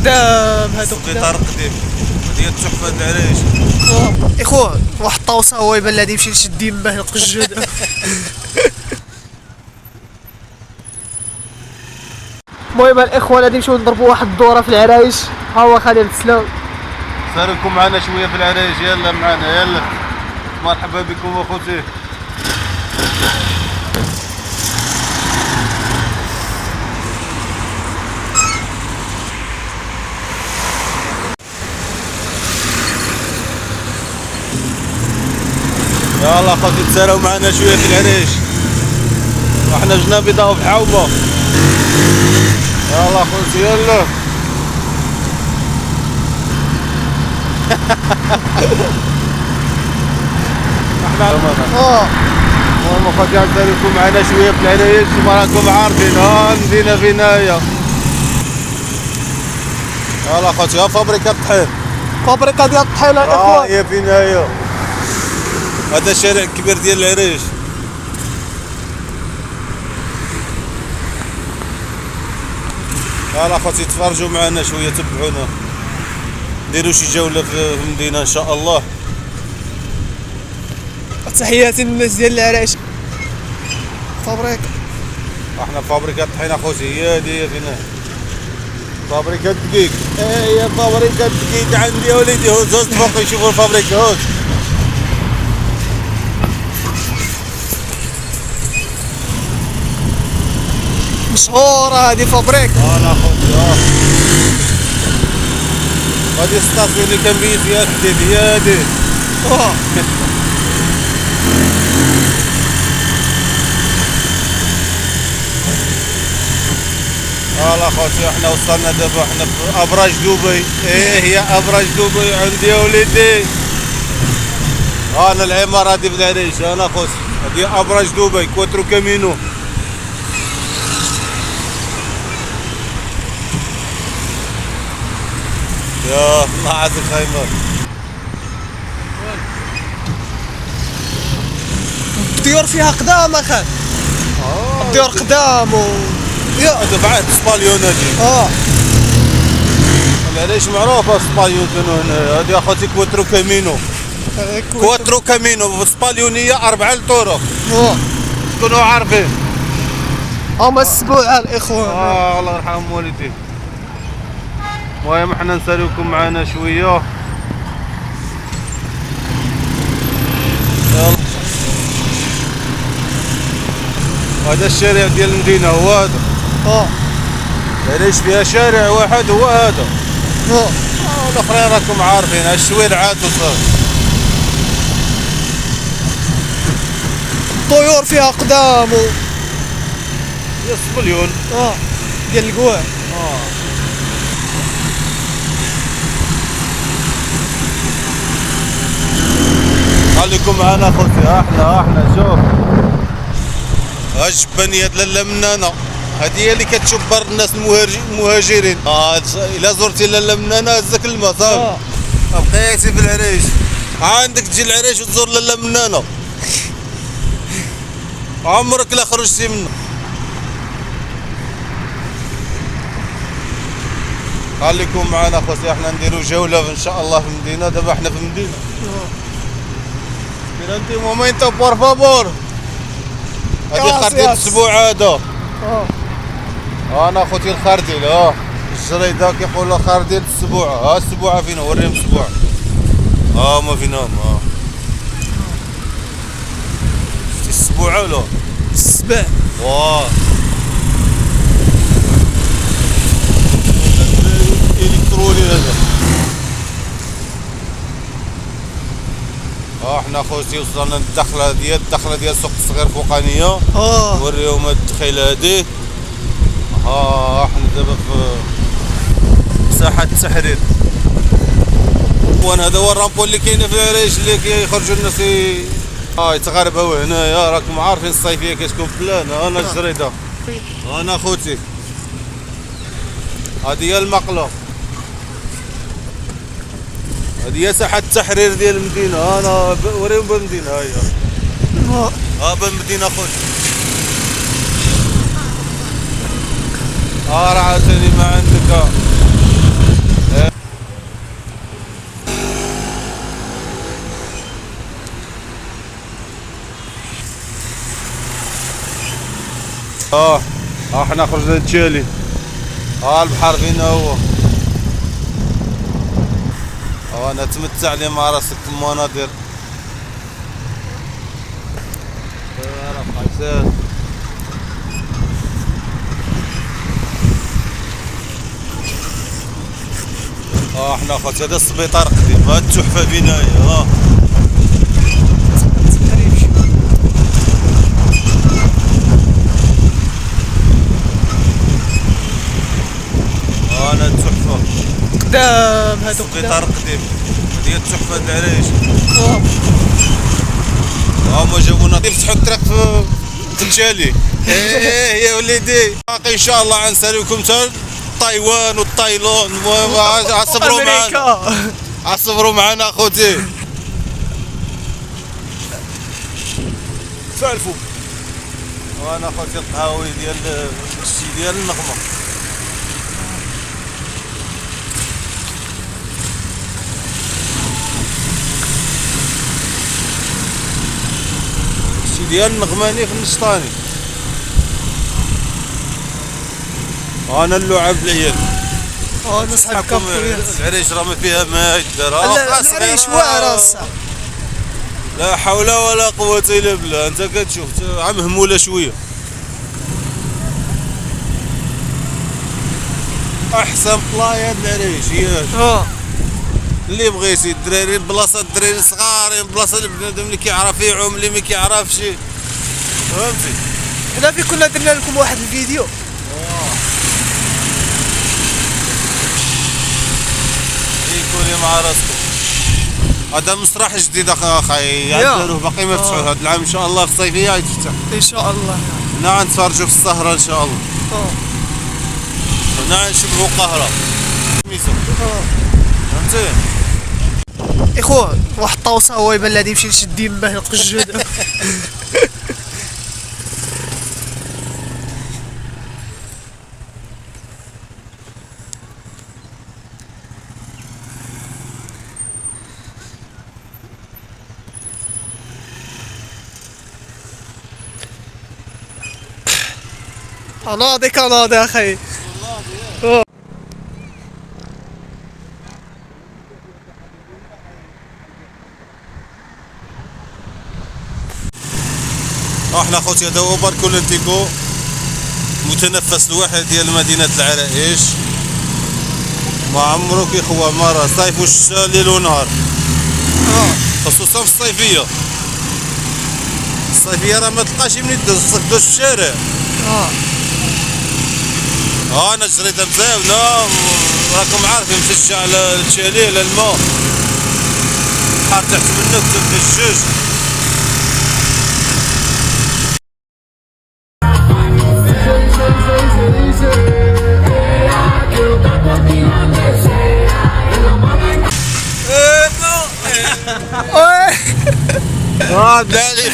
قدام هادو السبيطار قديم ديال تحفه العريش. اخوان واحد الطوسه هو يبان غادي يمشي يشد يماه القجود. المهم الاخوان غادي نمشيو نضربوا واحد الدوره في العرايش. ها هو خالد تسلاو ساركم معنا شويه في العرايش. يلا معنا يلا مرحبا بكم اخوتي. يلا اخوتي تساراو معنا شويه في العريش. احنا جنا بيضاء وبحومه. يلا اخوتي يلا. احنا المهم اخوتي غنساليكم معنا شويه في العرايش. كما راكم عارفين المدينه فين هي. يلا اخوتي ها فابريكا الطحين. فابريكا ديال الطحينه الاخوان. هي فين هي. هذا الشارع الكبير ديال العريش. يلا اخوتي تفرجوا معنا شويه تبعونا نديروا شي جوله في المدينه ان شاء الله. تحياتي للناس ديال العرايش. فابريكا احنا فابريكا الطحين اخوتي. هي هادي فينا فابريكا الدقيق. هي فابريكا الدقيق عندي يا وليدي. هوز فوق يشوفوا الفابريكا. هوز مشهوره هذه فابريكا. انا اخوتي هادي السطاسيون اللي كان بيت فيها الحديد. هي هادي. يلا اخوتي احنا وصلنا دابا. احنا في ابراج دبي. هي ابراج دبي عندي يا وليدي. انا العماره هادي في العريش. انا اخوتي هادي ابراج دبي كواترو كامينو. يا الله عاد الخيمات. الديور فيها قدام اخي. الديور قدام يا دفعات سباليون هادي. العريش معروفه سباليون كانوا هنا. هادي اخوتي كواترو كامينو. كواترو كامينو سباليونيه 4 الطرق. تكونوا عارفين. هما السبوعه الاخوان. الله يرحم والديك. المهم حنا نساليوكم معنا شويه. يلا هذا الشارع ديال المدينه هو هذا. العريش فيها شارع واحد هو هذا. الاخرين راكم عارفين الشويرعات وصافي. الطيور فيها قدام يا سبليون. ديال الكواع. خليكم معنا اخوتي. احنا شوف الجبانيه ديال لاله منانه. هذه هي اللي كتشبر الناس المهاجرين. الا زرتي لاله منانه هزك الماء صافي. بقيتي في العريش. عندك تجي العريش وتزور لاله منانه عمرك لا خرجتي منه. خليكم معنا اخوتي. احنا نديروا جوله ان شاء الله في المدينه. دابا احنا في المدينه. Durante un momento por favor. هادي خرديل السبوع هذا. انا اخوتي الخرديل. الجريده كيقولوا خرديل السبوع. السبوعه فين وريهم السبوع. هما فينهم. شفتي السبوعه ولا السبع. الكتروني هذا. احنا خوتي وصلنا للدخله ديال سوق الصغير فوقانيه. نوريهم هاد الدخيله هادي. احنا دابا في ساحه التحرير. وانا هذا هو الرامبو اللي كاينه في العريش اللي كيخرجوا الناس يتغربوا هنايا. راكم عارفين الصيفيه كتكون فلان. انا الجريده. انا خوتي هذه هي المقله. هذه هي ساحة التحرير ديال المدينة. أنا وريهم بالمدينة. هاهي بالمدينة خوتي. راه عاوتاني ما عندك حنا خرجنا نتشالي. البحر فينا هو. نتمتع لي مع راسك المناظر. راه حنا خوتي هذا السبيطار قديم، هاد التحفه بنايه. انا التحفه قدام هادو السبيطار قديم، هذه التحفه العرايش. هما جابونا يفتحوا الطريق في التشالي. يا وليدي باقي ان شاء الله غنساليوكم حتى تايوان وتايلاند. المهم عصبروا معنا، عصبروا معنا اخوتي. سالفوا. وانا اخوتي القهاوي ديال الشي ديال النغمه. الشي ديال النغماني في النشطاني. انا اللعاب العيال. نصحى كافوريات. العريش راه ما فيها ما يدار. العريش واعره الصح. لا حول ولا قوة الا بالله. انت كتشوف مهمولة شوية. احسن بلايا العريش هي اللي بغيتي. الدراري بلاصة الدراري صغار، بلاصة البنادم اللي كيعرف يعوم، اللي ما كيعرفش، فهمتي. حنا في كنا درنا لكم واحد الفيديو. كوني مع راسكم. هذا مسرح جديد اخاي، داروه باقي ما فتحوه. هذا العام ان شاء الله في الصيفيه غيتفتح ان شاء الله. هنا غنتفرجوا في السهره ان شاء الله. هنا غنشبهوا قهره ميسو. فهمتي اخو واحد الطوسه هو يبان لي غادي يمشي يشد يماه القجود. ناضي كناضي اخي. احنا خوتي هذا هو بارك اولمبيكو، المتنفس الواحد ديال مدينة العرائش. ما عمرو كيخوى مرة صيف والشتا ليل ونهار. خصوصا في الصيفية. الصيفية راه ما تلقاش منين دوز، خصك دوز في الشارع. انا جريدة مزاونة، راكم عارفين مشيت على التشالي على الماء. البحر تحت منك تبدا الجوج. بلادي